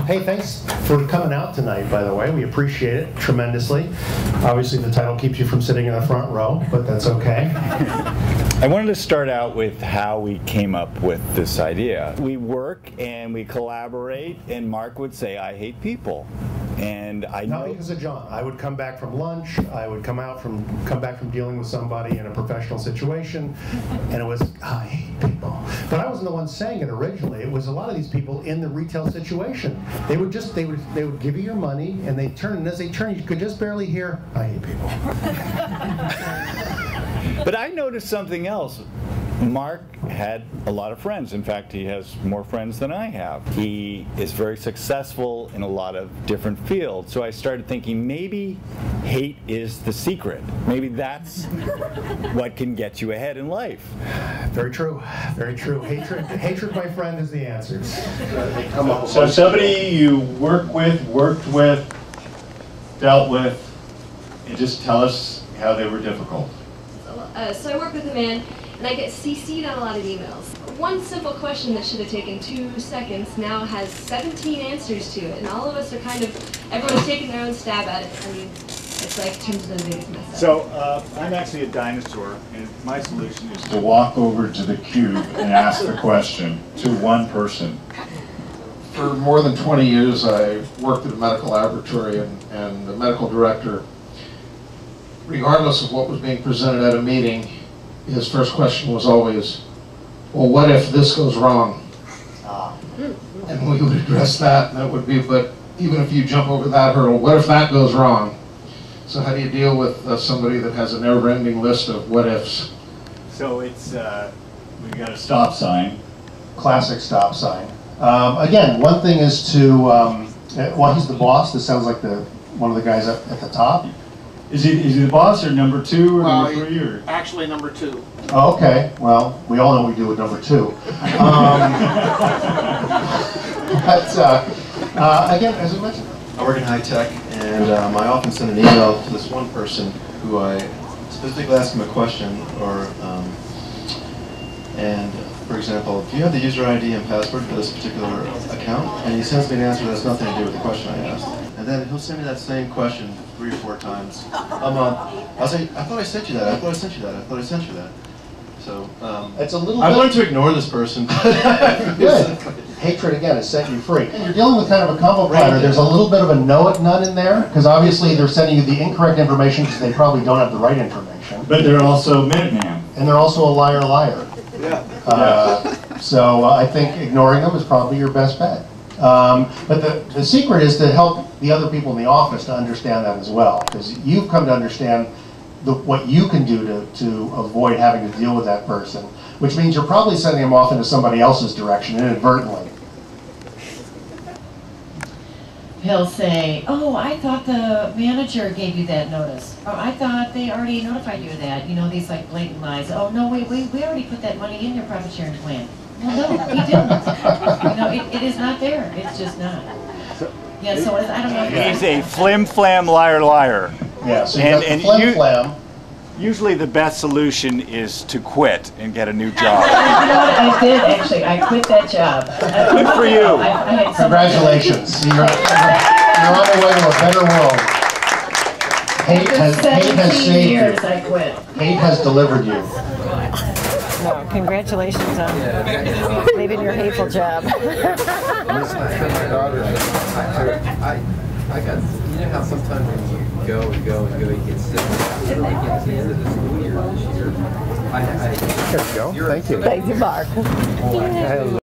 Hey, thanks for coming out tonight, by the way. We appreciate it tremendously. Obviously, the title keeps you from sitting in the front row, but that's okay. I wanted to start out with how we came up with this idea. We work and we collaborate, and Mark would say, I hate people. And I know... Not because of John. I would come back from lunch, I would come back from dealing with somebody in a professional situation, and it was, I hate people. But I wasn't the one saying it originally. It was a lot of these people in the retail situation. They would give you your money, and they turn, and as they turn, you could just barely hear, I hate people. But I noticed something else. Mark had a lot of friends. In fact, he has more friends than I have. He is very successful in a lot of different fields. So I started thinking maybe hate is the secret. Maybe that's what can get you ahead in life. Very true. Very true. Hatred, my friend, is the answer. So somebody you worked with, dealt with, and just tell us how they were difficult. So I work with a man, and I get CC'd on a lot of emails. One simple question that should have taken 2 seconds now has 17 answers to it, and all of us are everyone's taking their own stab at it. I mean, it's like turns into the biggest mess up. So I'm actually a dinosaur, and my solution is to walk over to the cube and ask the question to one person. For more than 20 years, I worked at a medical laboratory, and the medical director, regardless of what was being presented at a meeting, his first question was always, well, what if this goes wrong? And we would address that, and that would be, but even if you jump over that hurdle, what if that goes wrong? So how do you deal with somebody that has a never-ending list of what ifs? So it's, we've got a stop sign. Classic stop sign. Again, one thing is to, well, he's the boss. This sounds like one of the guys up at the top. Is he the boss or number 2 or number 3? Or? Actually, number 2. Oh, okay. Well, we all know what we do with number 2. Again, as I mentioned, I work in high tech, and I often send an email to this one person who I specifically ask him a question, and for example, do you have the user ID and password for this particular account? And he sends me an answer that has nothing to do with the question I asked. And then he'll send me that same question 3 or 4 times a month. I'll say, I thought I sent you that, I thought I sent you that, I thought I sent you that. So, it's a little I've learned to ignore this person. Good. Hatred, again, has set you free. And you're dealing with kind of a combo platter. There's a little bit of a know it none in there, because obviously they're sending you the incorrect information because they probably don't have the right information. But they're also Minuteman. And they're also a liar. Yeah. So I think ignoring them is probably your best bet. But the secret is to help the other people in the office to understand that as well, because you've come to understand what you can do to avoid having to deal with that person, which means you're probably sending them off into somebody else's direction inadvertently. He'll say, oh, I thought the manager gave you that notice. Or I thought they already notified you of that. You know, these like blatant lies. Oh, no, we already put that money in your profit sharing plan. Well, no, we didn't. You know, it is not there. It's just not. Yeah, so I don't know. He's a flim-flam liar. Yeah, so you got the flim-flam. Usually the best solution is to quit and get a new job. You know what, I did actually. I quit that job. Good for you. I had Congratulations. You're on the way to a better world. Hate has saved you. I quit. Hate has delivered you. No, congratulations on leaving your hateful job. I got, you know how sometimes when you go, you get sick, like at the end of the school year this year, There you go. Thank you. Thank you, Mark.